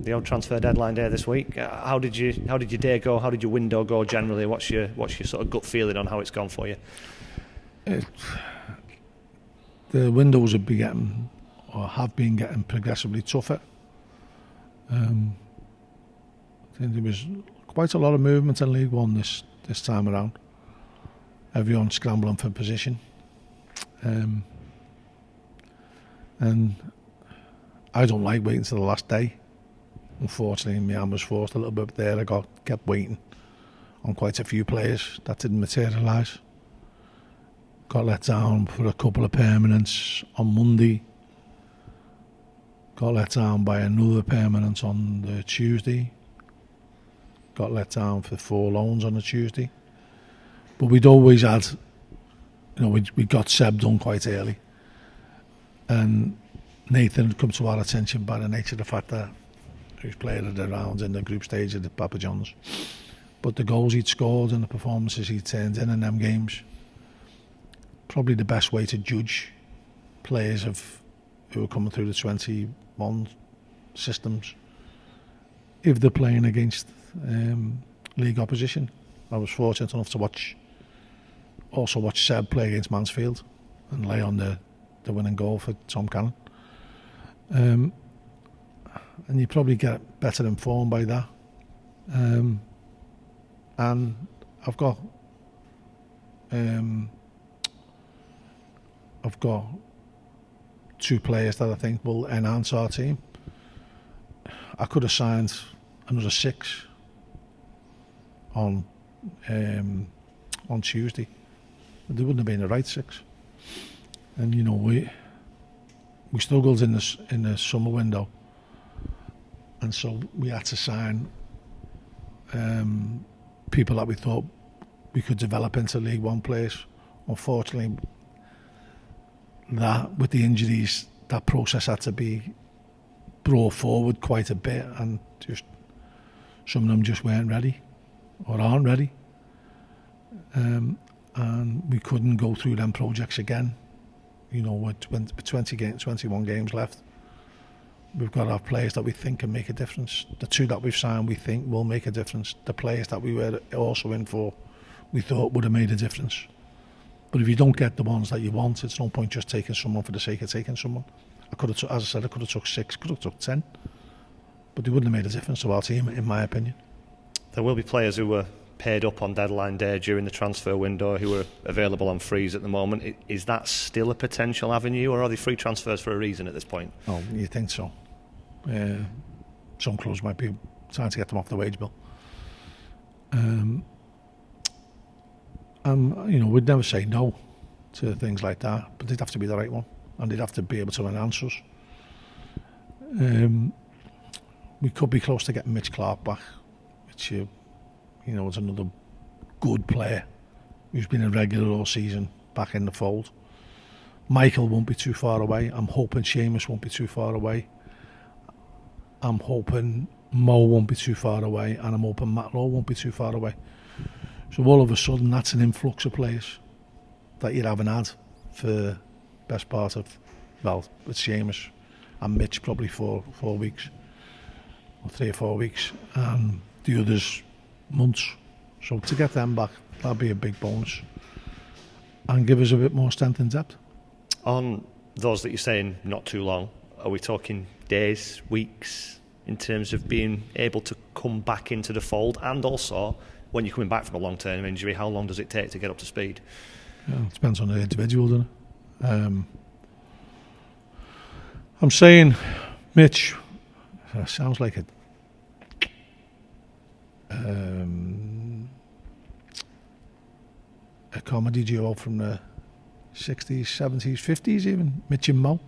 the old transfer deadline day this week. How did your day go? How did your window go generally? What's your sort of gut feeling on how it's gone for you? The windows have been getting progressively tougher. I think there was quite a lot of movement in League One this time around. Everyone scrambling for position. And I don't like waiting till the last day. Unfortunately, my hand was forced a little bit there. I kept waiting on quite a few players that didn't materialise. Got let down for a couple of permanents on Monday. Got let down by another permanent on the Tuesday. Got let down for 4 loans on the Tuesday. But we'd always had, we got Seb done quite early. And Nathan had come to our attention by the nature of the fact that he was playing at the rounds in the group stage of the Papa John's. But the goals he'd scored and the performances he'd turned in them games, probably the best way to judge players who are coming through the 21 systems if they're playing against league opposition. I was fortunate enough to watch Seb play against Mansfield and lay on the winning goal for Tom Cannon. And you probably get better informed by that. And I've got 2 players that I think will enhance our team. I could have signed another 6 on Tuesday. But they wouldn't have been the right 6. And we struggled in the summer window, and so we had to sign people that we thought we could develop into League One players. Unfortunately, that with the injuries, that process had to be brought forward quite a bit, and just some of them just weren't ready or aren't ready, and we couldn't go through them projects again. With 21 games left, we've got our players that we think can make a difference. The 2 that we've signed we think will make a difference. The players that we were also in for, we thought would have made a difference. But if you don't get the ones that you want, it's no point just taking someone for the sake of taking someone. I could have took 6, could have took 10, but they wouldn't have made a difference to our team, in my opinion. There will be players who were paid up on deadline day during the transfer window who are available on frees at the moment. Is that still a potential avenue, or are they free transfers for a reason at this point? Oh, you think so? Some clubs might be trying to get them off the wage bill. We'd never say no to things like that, but they'd have to be the right one, and they'd have to be able to enhance us. We could be close to getting Mitch Clark back, which is another good player who's been a regular all season back in the fold. Michael won't be too far away. I'm hoping Seamus won't be too far away. I'm hoping Mo won't be too far away, and I'm hoping Matt Lowe won't be too far away. So all of a sudden, that's an influx of players that you haven't had for best part of, with Seamus and Mitch probably 4 weeks, or 3 or 4 weeks, and the others months. So to get them back, that'd be a big bonus and give us a bit more strength and depth. On those that you're saying not too long, are we talking days, weeks, in terms of being able to come back into the fold? And also, when you're coming back from a long-term injury, how long does it take to get up to speed? Yeah, it depends on the individual, doesn't it? I'm saying Mitch sounds like a comedy duo from the 60s, 70s, 50s even, Mitch and Mo.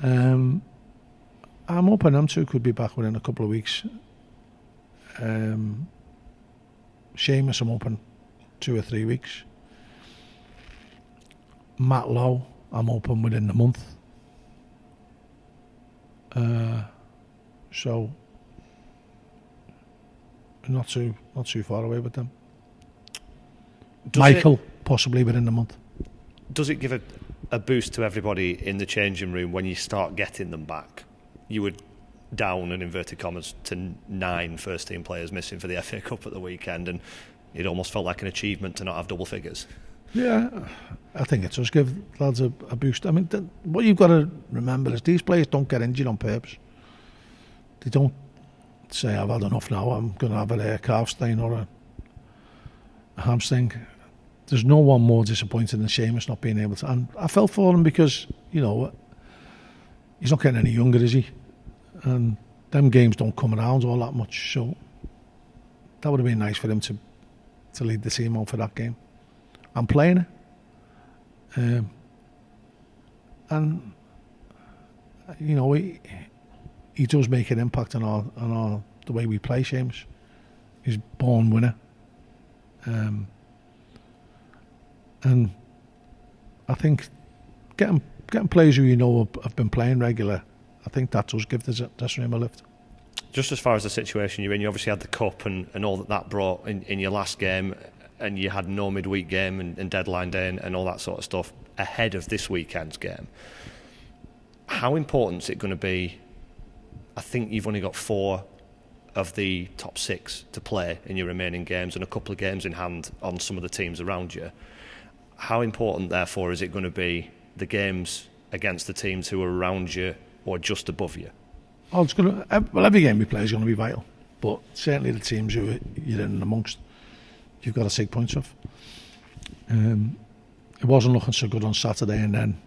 I'm hoping them 2 could be back within a couple of weeks. Seamus, I'm hoping 2 or 3 weeks. Matt Lowe, I'm hoping within the month. So not too far away with them. Michael, possibly within the month. Does it give a boost to everybody in the changing room when you start getting them back? You would down, in inverted commas, to 9 first-team players missing for the FA Cup at the weekend, and it almost felt like an achievement to not have double figures. Yeah, I think it does give lads a boost. I mean, what you've got to remember is these players don't get injured on purpose. They don't say, I've had enough now, I'm going to have a calf strain or a hamstring. There's no one more disappointed than Seamus not being able to. And I felt for him because, you know, he's not getting any younger, is he? And them games don't come around all that much, so that would have been nice for him to lead the team on for that game. I'm playing it, and you know he does make an impact on our the way we play. Seamus, he's a born winner, and I think getting players who you know have been playing regular, I think that does give the dressing room a lift. Just as far as the situation you're in, you obviously had the cup and all that brought in your last game, and you had no midweek game and deadline day and all that sort of stuff ahead of this weekend's game. How important is it going to be? I think you've only got 4 of the top 6 to play in your remaining games and a couple of games in hand on some of the teams around you. How important, therefore, is it going to be the games against the teams who are around you or just above you? Oh, it's going to. Well, every game we play is going to be vital, but certainly the teams who you're in amongst, you've got to take points off. It wasn't looking so good on Saturday, and then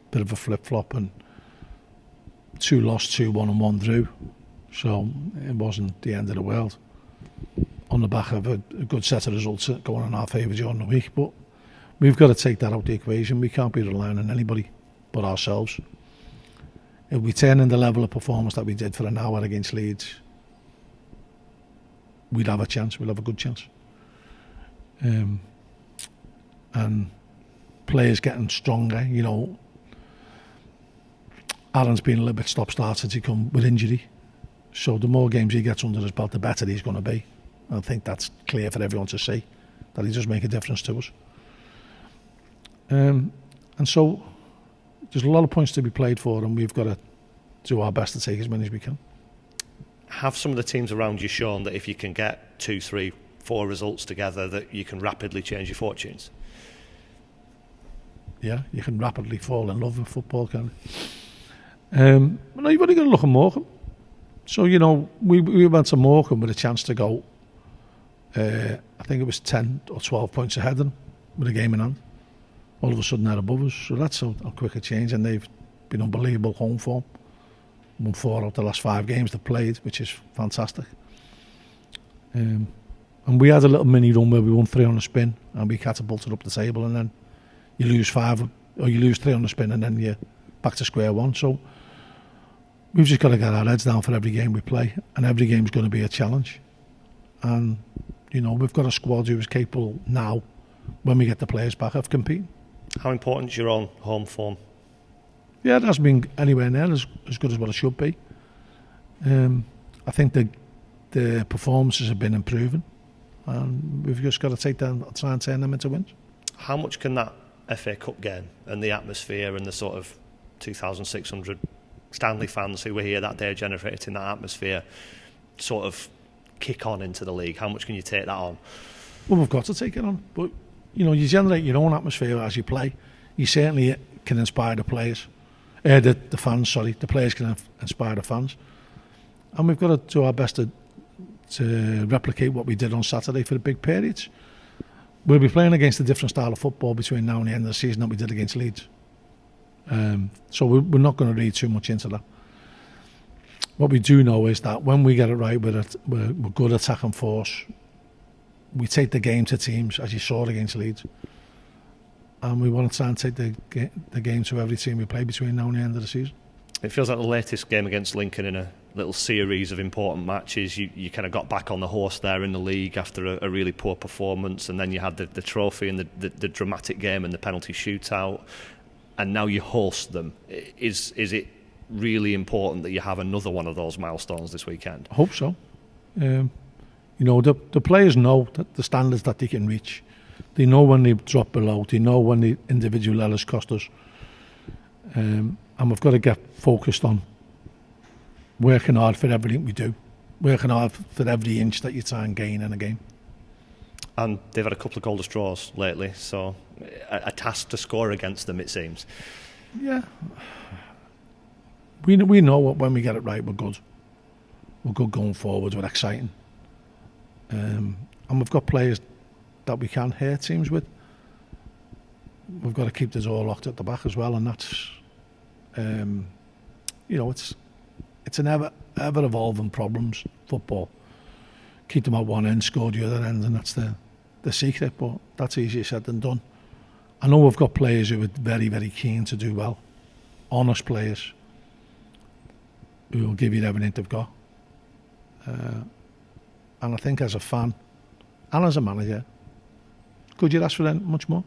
a bit of a flip-flop, and 2 lost, 2-1 and 1 drew. So it wasn't the end of the world on the back of a good set of results going in our favour during the week. But we've got to take that out of the equation. We can't be relying on anybody but ourselves. If we turn in the level of performance that we did for an hour against Leeds, we'd have a chance. We'll have a good chance. And players getting stronger. You know, Aaron's been a little bit stop-start since he come with injury. So the more games he gets under his belt, the better he's going to be. I think that's clear for everyone to see, that he does make a difference to us. And so there's a lot of points to be played for, and we've got to do our best to take as many as we can. Have some of the teams around you shown that if you can get 2, 3, 4 results together, that you can rapidly change your fortunes? Yeah, you can rapidly fall in love with football, can't you? No, you've only got to look at Morecambe. So, you know, we went to Morecambe with a chance to go, I think it was 10 or 12 points ahead of them with a game in hand. All of a sudden they're above us, so that's how quick a change, and they've been unbelievable home form. Won 4 out of the last 5 games they've played, which is fantastic. And we had a little mini run where we won 3 on the spin and we catapulted up the table, and then you lose 5 or you lose 3 on the spin and then you're back to square one. So we've just got to get our heads down for every game we play, and every game's going to be a challenge. And, you know, we've got a squad who is capable now, when we get the players back, of competing. How important is your own home form? Yeah, it hasn't been anywhere near as good as what it should be. I think the performances have been improving, and we've just got to try and turn them into wins. How much can that FA Cup game and the atmosphere and the sort of 2,600 Stanley fans who were here that day generating that atmosphere sort of kick on into the league? How much can you take that on? Well, we've got to take it on, but you know, you generate your own atmosphere as you play. You certainly can inspire the players, the fans. Sorry, the players can inspire the fans, and we've got to do our best to replicate what we did on Saturday for the big periods. We'll be playing against a different style of football between now and the end of the season than we did against Leeds. So we're not going to read too much into that. What we do know is that when we get it right, we're good attacking force. We take the game to teams, as you saw against Leeds, and we want to try and take the game to every team we play between now and the end of the season. It feels like the latest game against Lincoln in a little series of important matches. You kind of got back on the horse there in the league after a really poor performance, and then you had the trophy and the dramatic game and the penalty shootout, and now you host them. Is it really important that you have another one of those milestones this weekend? I hope so. You know, the players know that the standards that they can reach. They know when they drop below. They know when the individual errors cost us. And we've got to get focused on working hard for everything we do, working hard for every inch that you try and gain in a game. And they've had a couple of goalless draws lately, so a task to score against them, it seems. Yeah. We know when we get it right, we're good. We're good going forward, we're exciting. And we've got players that we can hurt teams with. We've got to keep the door locked at the back as well, and that's, it's an ever evolving problems, football. Keep them at one end, score the other end, and that's the secret, but that's easier said than done. I know we've got players who are very, very keen to do well, honest players who will give you everything they've got. And I think as a fan and as a manager, could you ask for much more?